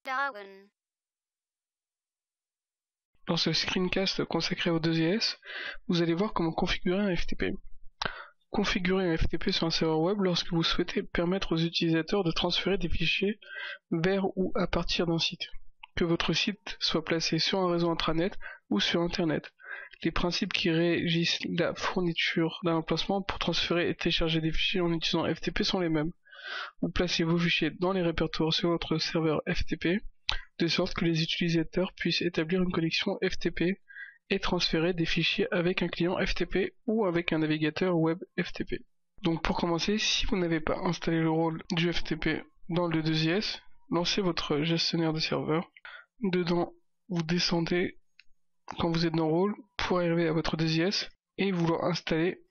Darwin. Dans ce screencast consacré au 2IS, vous allez voir comment configurer un FTP. Configurer un FTP sur un serveur web lorsque vous souhaitez permettre aux utilisateurs de transférer des fichiers vers ou à partir d'un site. Que votre site soit placé sur un réseau intranet ou sur Internet. Les principes qui régissent la fourniture d'un emplacement pour transférer et télécharger des fichiers en utilisant FTP sont les mêmes. Vous placez vos fichiers dans les répertoires sur votre serveur FTP, de sorte que les utilisateurs puissent établir une connexion FTP et transférer des fichiers avec un client FTP ou avec un navigateur web FTP. Donc pour commencer, si vous n'avez pas installé le rôle du FTP dans le 2IS, lancez votre gestionnaire de serveur. Dedans, vous descendez quand vous êtes dans rôle pour arriver à votre 2IS et vouloir installer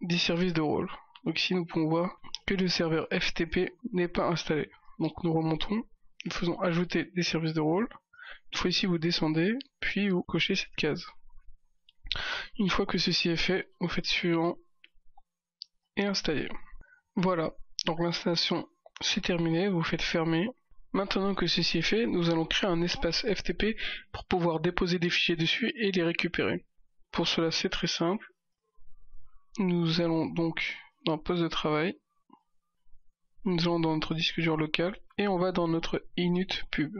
des services de rôle. Donc ici nous pouvons voir que le serveur FTP n'est pas installé. Donc nous remontons, nous faisons ajouter des services de rôle. Une fois ici vous descendez, puis vous cochez cette case. Une fois que ceci est fait, vous faites suivant et installer. Voilà, donc l'installation c'est terminé, vous faites fermer. Maintenant que ceci est fait, nous allons créer un espace FTP pour pouvoir déposer des fichiers dessus et les récupérer. Pour cela c'est très simple. Nous allons donc dans poste de travail, nous allons dans notre disque dur local et on va dans notre init pub.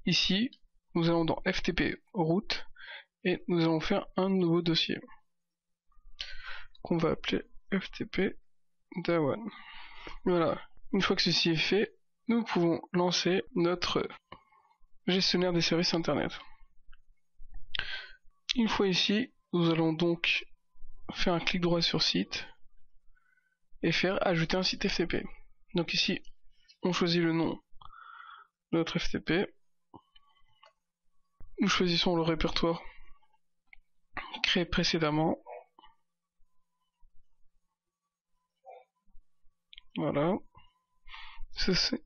Ici, nous allons dans FTP route et nous allons faire un nouveau dossier qu'on va appeler FTP Dawan. Voilà, une fois que ceci est fait, nous pouvons lancer notre gestionnaire des services internet. Une fois ici, nous allons donc faire un clic droit sur site et faire ajouter un site FTP. Donc ici, on choisit le nom de notre FTP. Nous choisissons le répertoire créé précédemment. Voilà.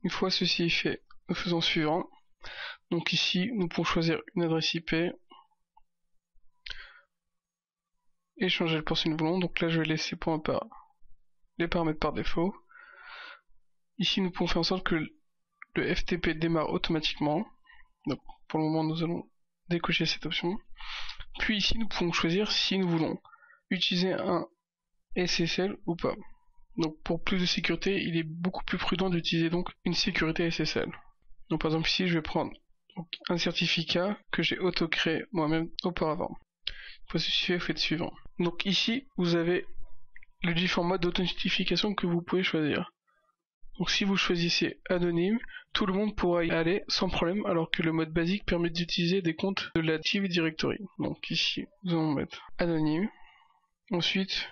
Une fois ceci est fait, nous faisons suivant. Donc ici, nous pouvons choisir une adresse IP et changer le port si nous voulons. Donc là, je vais laisser les paramètres par défaut. Ici, nous pouvons faire en sorte que le FTP démarre automatiquement. Donc pour le moment, nous allons décocher cette option. Puis ici, nous pouvons choisir si nous voulons utiliser un SSL ou pas. Donc pour plus de sécurité, il est beaucoup plus prudent d'utiliser donc une sécurité SSL. Donc par exemple ici, je vais prendre un certificat que j'ai auto-créé moi-même auparavant. Une fois ceci fait, faites suivant. Donc ici, vous avez les différents modes d'authentification que vous pouvez choisir. Donc si vous choisissez anonyme, tout le monde pourra y aller sans problème, alors que le mode basique permet d'utiliser des comptes de l'Active Directory. Donc ici, nous allons mettre anonyme. Ensuite,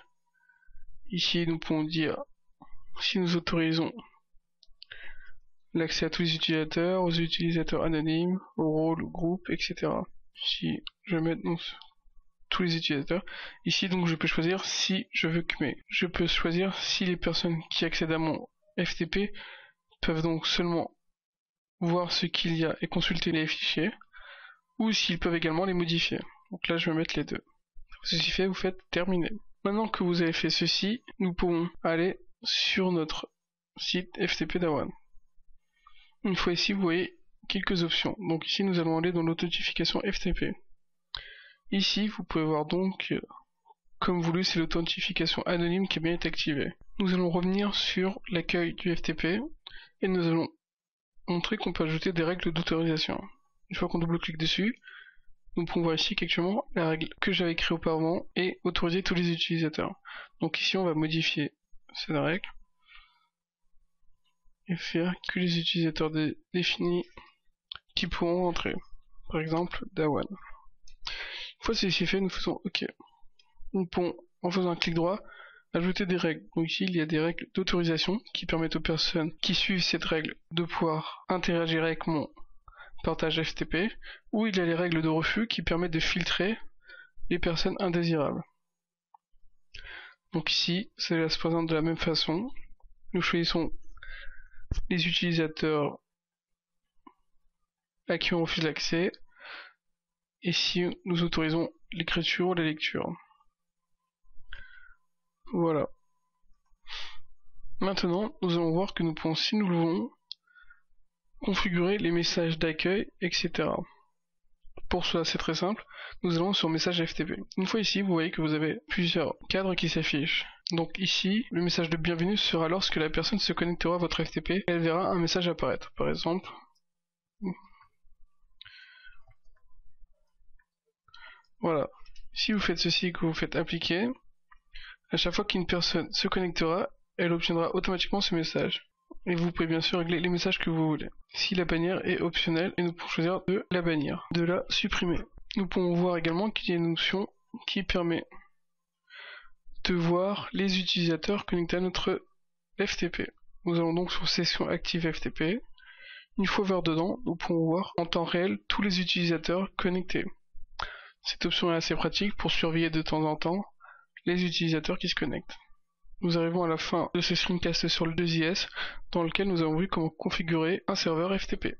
ici nous pouvons dire si nous autorisons l'accès à tous les utilisateurs, aux utilisateurs anonymes, au rôle, au groupe, etc. Ici, je vais mettre donc tous les utilisateurs. Ici donc je peux choisir si je veux que je peux choisir si les personnes qui accèdent à mon FTP peuvent donc seulement voir ce qu'il y a et consulter les fichiers, ou s'ils peuvent également les modifier. Donc là je vais mettre les deux. Ceci fait, vous faites terminer. Maintenant que vous avez fait ceci, nous pouvons aller sur notre site FTP Dawan. Une fois ici, vous voyez quelques options. Donc ici, nous allons aller dans l'authentification FTP. Ici, vous pouvez voir donc, comme voulu, c'est l'authentification anonyme qui est bien été activée. Nous allons revenir sur l'accueil du FTP et nous allons montrer qu'on peut ajouter des règles d'autorisation. Une fois qu'on double-clique dessus, nous pouvons voir ici qu'actuellement, la règle que j'avais créée auparavant est autoriser tous les utilisateurs. Donc ici, on va modifier cette règle et faire que les utilisateurs définis qui pourront rentrer. Par exemple, Dawan. Une fois ceci fait, nous faisons OK. Nous pouvons, en faisant un clic droit, ajouter des règles. Donc ici, il y a des règles d'autorisation qui permettent aux personnes qui suivent cette règle de pouvoir interagir avec mon partage FTP, ou il y a les règles de refus qui permettent de filtrer les personnes indésirables. Donc ici, cela se présente de la même façon. Nous choisissons les utilisateurs à qui on refuse l'accès, et si nous autorisons l'écriture ou la lecture. Voilà. Maintenant, nous allons voir que nous pouvons, si nous le voulons, configurer les messages d'accueil, etc. Pour cela, c'est très simple, nous allons sur message FTP. Une fois ici, vous voyez que vous avez plusieurs cadres qui s'affichent. Donc ici, le message de bienvenue sera lorsque la personne se connectera à votre FTP, elle verra un message apparaître. Par exemple, voilà. Si vous faites ceci et que vous faites appliquer, à chaque fois qu'une personne se connectera, elle obtiendra automatiquement ce message. Et vous pouvez bien sûr régler les messages que vous voulez. Si la bannière est optionnelle, et nous pouvons choisir de la bannir, de la supprimer. Nous pouvons voir également qu'il y a une option qui permet de voir les utilisateurs connectés à notre FTP. Nous allons donc sur session active FTP. Une fois vers dedans, nous pouvons voir en temps réel tous les utilisateurs connectés. Cette option est assez pratique pour surveiller de temps en temps les utilisateurs qui se connectent. Nous arrivons à la fin de ce screencast sur le 2IS, dans lequel nous avons vu comment configurer un serveur FTP.